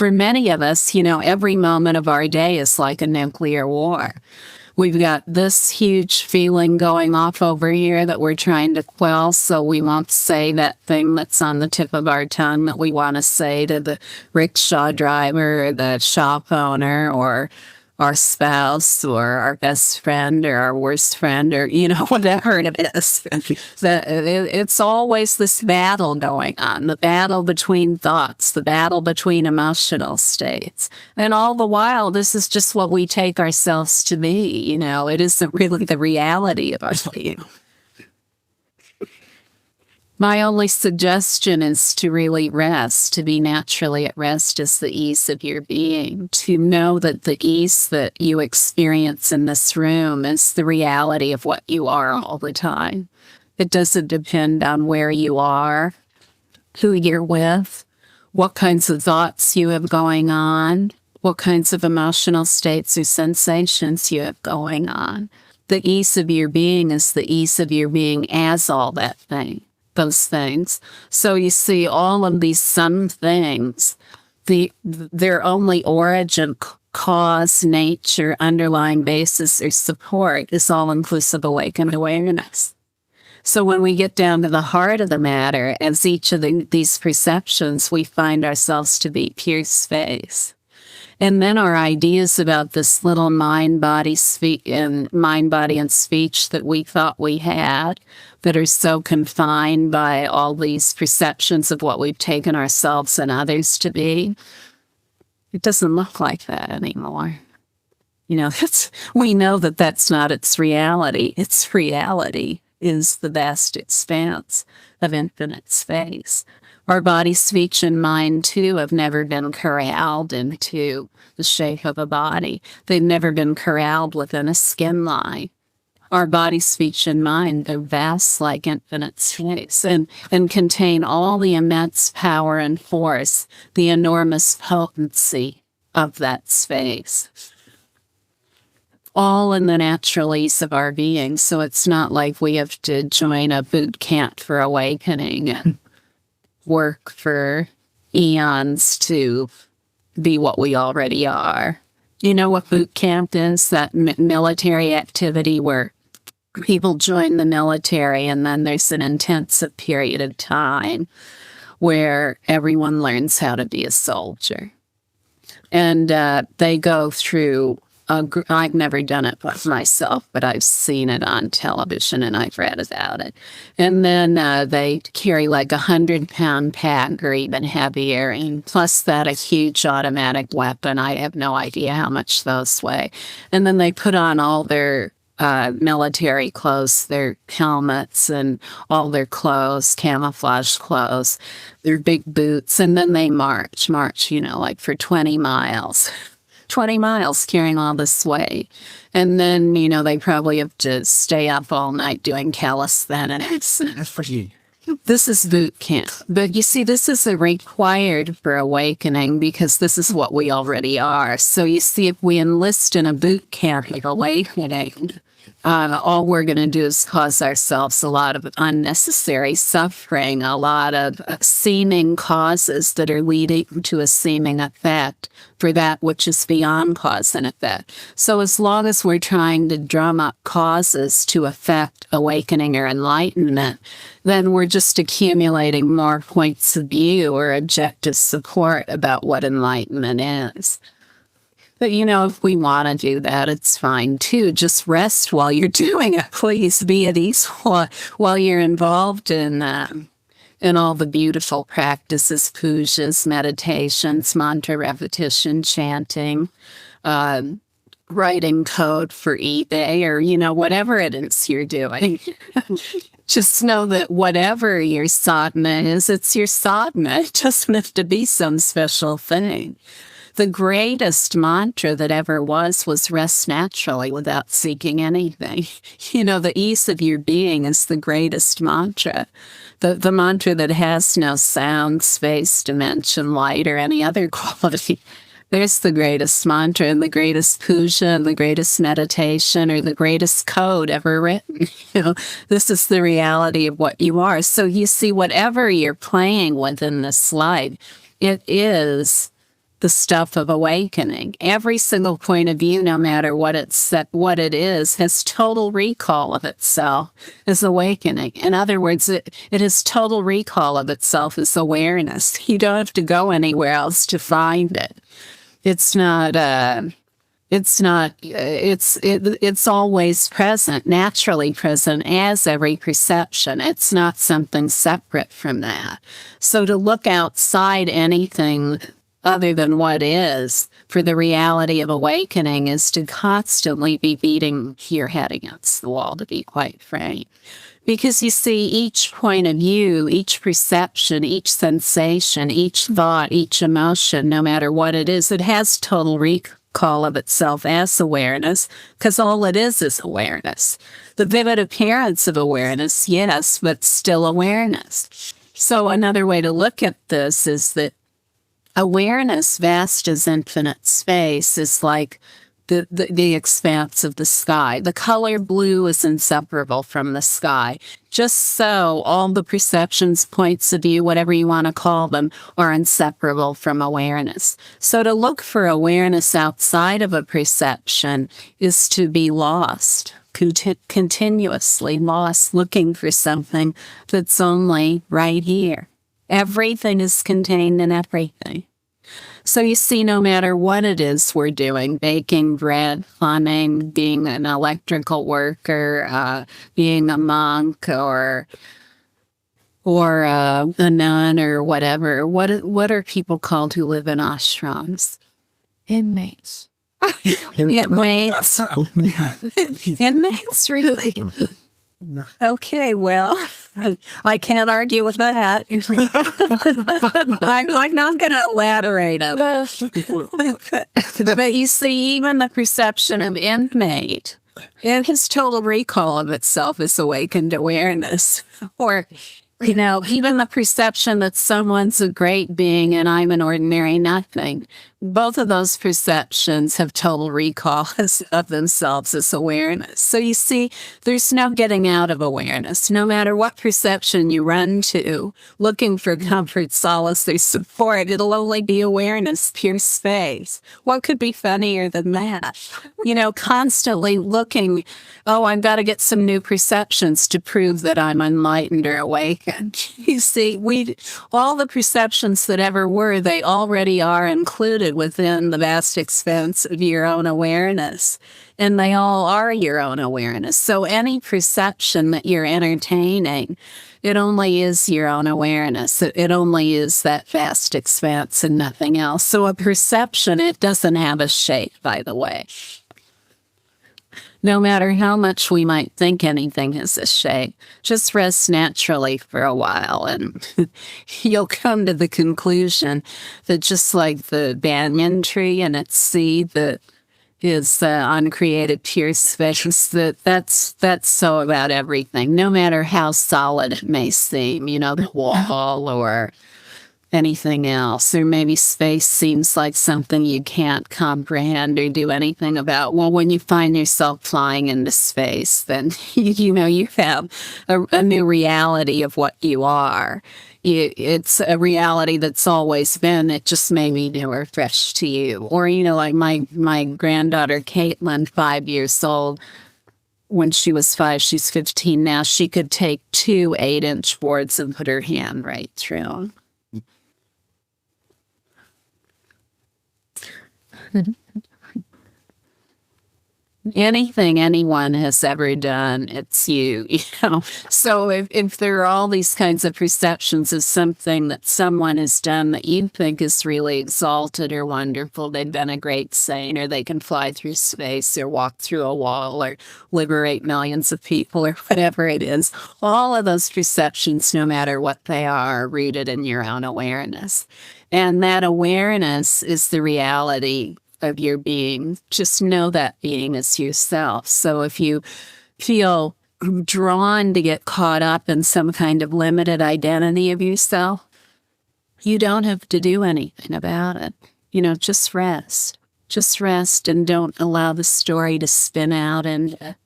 for many of us, every moment of our day is like a nuclear war. We've got this huge feeling going off over here that we're trying to quell, so we won't say that thing that's on the tip of our tongue that we want to say to the rickshaw driver or the shop owner or our spouse or our best friend or our worst friend or, whatever it is. It's always this battle going on, the battle between thoughts, the battle between emotional states. And all the while, this is just what we take ourselves to be. It isn't really the reality of our being. My only suggestion is to really rest, to be naturally at rest is the ease of your being, to know that the ease that you experience in this room is the reality of what you are all the time. It doesn't depend on where you are, who you're with, what kinds of thoughts you have going on, what kinds of emotional states or sensations you have going on. The ease of your being is the ease of your being as all that thing. Those things. So you see all of these some things, their only origin, cause, nature, underlying basis, or support is all-inclusive awakened awareness. So when we get down to the heart of the matter, as each of these perceptions, we find ourselves to be pure space. And then our ideas about this little mind, body, and speech that we thought we had, that are so confined by all these perceptions of what we've taken ourselves and others to be, it doesn't look like that anymore. We know that that's not its reality. Its reality is the vast expanse of infinite space. Our body, speech, and mind, too, have never been corralled into the shape of a body. They've never been corralled within a skin line. Our body, speech, and mind are vast like infinite space and contain all the immense power and force, the enormous potency of that space. All in the natural ease of our being, so it's not like we have to join a boot camp for awakening and work for eons to be what we already are. You know what boot camp is? That military activity where people join the military and then there's an intensive period of time where everyone learns how to be a soldier. And they go through I've never done it myself, but I've seen it on television and I've read about it. And then they carry like 100-pound pack or even heavier, and plus that a huge automatic weapon. I have no idea how much those weigh. And then they put on all their military clothes, their helmets and all their clothes, camouflage clothes, their big boots, and then they march, like for 20 miles. 20 miles carrying all this weight. And then, they probably have to stay up all night doing calisthenics. This is boot camp. But you see, this isn't required for awakening because this is what we already are. So you see, if we enlist in a boot camp of awakening, all we're going to do is cause ourselves a lot of unnecessary suffering, a lot of seeming causes that are leading to a seeming effect for that which is beyond cause and effect. So as long as we're trying to drum up causes to affect awakening or enlightenment, then we're just accumulating more points of view or objective support about what enlightenment is. But, if we want to do that, it's fine, too. Just rest while you're doing it. Please be at ease while you're involved in all the beautiful practices, pujas, meditations, mantra repetition, chanting, writing code for eBay, or, whatever it is you're doing. Just know that whatever your sadhana is, it's your sadhana. It doesn't have to be some special thing. The greatest mantra that ever was rest naturally without seeking anything. The ease of your being is the greatest mantra. The mantra that has no sound, space, dimension, light, or any other quality. There's the greatest mantra and the greatest puja and the greatest meditation or the greatest code ever written. This is the reality of what you are. So you see, whatever you're playing with in this life, it is the stuff of awakening. Every single point of view, no matter what it is, has total recall of itself as awakening. In other words, it has total recall of itself as awareness. You don't have to go anywhere else to find it. It's always present, naturally present as every perception. It's not something separate from that. So to look outside anything other than what is for the reality of awakening is to constantly be beating your head against the wall, to be quite frank. Because you see, each point of view, each perception, each sensation, each thought, each emotion, no matter what it is, it has total recall of itself as awareness, because all it is awareness. The vivid appearance of awareness, yes, but still awareness. So another way to look at this is that awareness, vast as infinite space, is like the expanse of the sky. The color blue is inseparable from the sky. Just so all the perceptions, points of view, whatever you want to call them, are inseparable from awareness. So to look for awareness outside of a perception is to be lost, continuously lost, looking for something that's only right here. Everything is contained in everything. So you see, no matter what it is we're doing, baking bread, plumbing, being an electrical worker, being a monk or a nun or whatever, what are people called who live in ashrams? Inmates. Inmates. Inmates, really? Okay, well, I can't argue with that. I'm not going to elaborate it. But you see, even the perception of inmate, and his total recall of itself is awakened awareness. Or, even the perception that someone's a great being and I'm an ordinary nothing. Both of those perceptions have total recall of themselves as awareness. So you see, there's no getting out of awareness. No matter what perception you run to, looking for comfort, solace, or support, it'll only be awareness, pure space. What could be funnier than that? Constantly looking, I've got to get some new perceptions to prove that I'm enlightened or awakened. You see, all the perceptions that ever were, they already are included within the vast expanse of your own awareness. And they all are your own awareness. So any perception that you're entertaining, it only is your own awareness. It only is that vast expanse and nothing else. So a perception, it doesn't have a shape, by the way. No matter how much we might think anything has a shape, just rest naturally for a while and you'll come to the conclusion that just like the banyan tree and its seed that is uncreated pure space, that's so about everything, no matter how solid it may seem, the wall or anything else, or maybe space seems like something you can't comprehend or do anything about. Well, when you find yourself flying into space, then you have a new reality of what you are. It's a reality that's always been. It just may be new or fresh to you. Or like my granddaughter Caitlin, 5 years old. When she was 5, she's 15 now. She could take 2 8-inch boards and put her hand right through them. Anything anyone has ever done, it's you. So if there are all these kinds of perceptions of something that someone has done that you think is really exalted or wonderful, they've been a great saint, or they can fly through space or walk through a wall or liberate millions of people or whatever it is, all of those perceptions, no matter what they are rooted in your own awareness. And that awareness is the reality of your being. Just know that being is yourself. So if you feel drawn to get caught up in some kind of limited identity of yourself, you don't have to do anything about it. Just rest. Just rest and don't allow the story to spin out into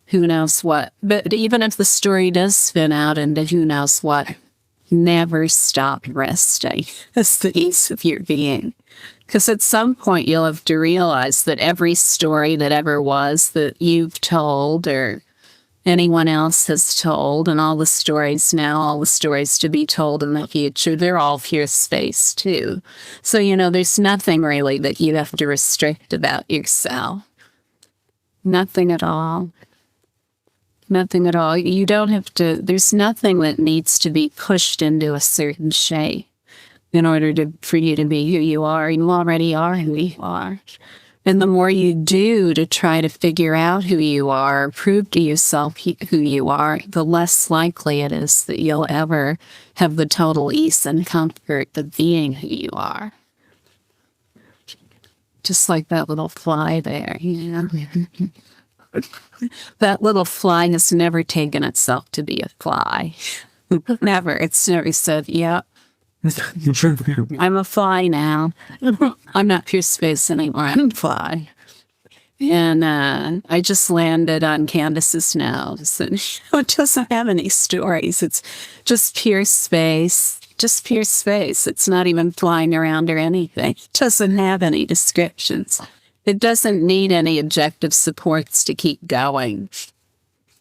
who knows what. But even if the story does spin out into who knows what, never stop resting. That's the ease of your being. Because at some point you'll have to realize that every story that ever was that you've told or anyone else has told, and all the stories now, all the stories to be told in the future, they're all pure space too. So, there's nothing really that you have to restrict about yourself. Nothing at all. Nothing at all. You don't have to, there's nothing that needs to be pushed into a certain shape in order for you to be who you are. You already are who you are. And the more you do to try to figure out who you are, prove to yourself who you are, the less likely it is that you'll ever have the total ease and comfort of being who you are. Just like that little fly there, That little fly has never taken itself to be a fly. Never. It's never said, yeah, I'm a fly now. I'm not pure space anymore. I'm a fly. And I just landed on Candice's nose. And it doesn't have any stories. It's just pure space. Just pure space. It's not even flying around or anything. It doesn't have any descriptions. It doesn't need any objective supports to keep going.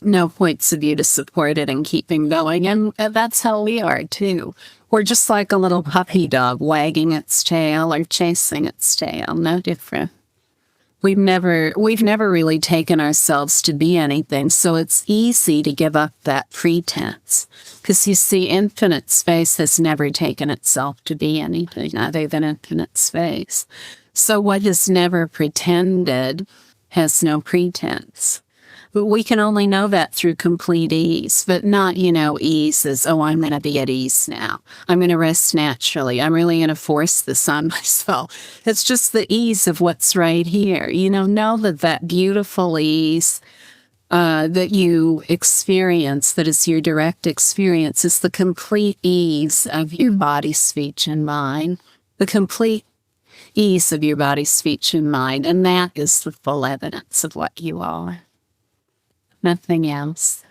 No points of view to support it and keeping going. And that's how we are, too. We're just like a little puppy dog wagging its tail or chasing its tail. No different. We've never really taken ourselves to be anything, so it's easy to give up that pretense. Because you see, infinite space has never taken itself to be anything other than infinite space. So what is never pretended has no pretense. But we can only know that through complete ease, but not, ease as, oh, I'm going to be at ease now. I'm going to rest naturally. I'm really going to force this on myself. It's just the ease of what's right here. Know that beautiful ease that you experience, that is your direct experience, is the complete ease of your body, speech, and mind. The complete ease of your body, speech, and mind. And that is the full evidence of what you are. Nothing else.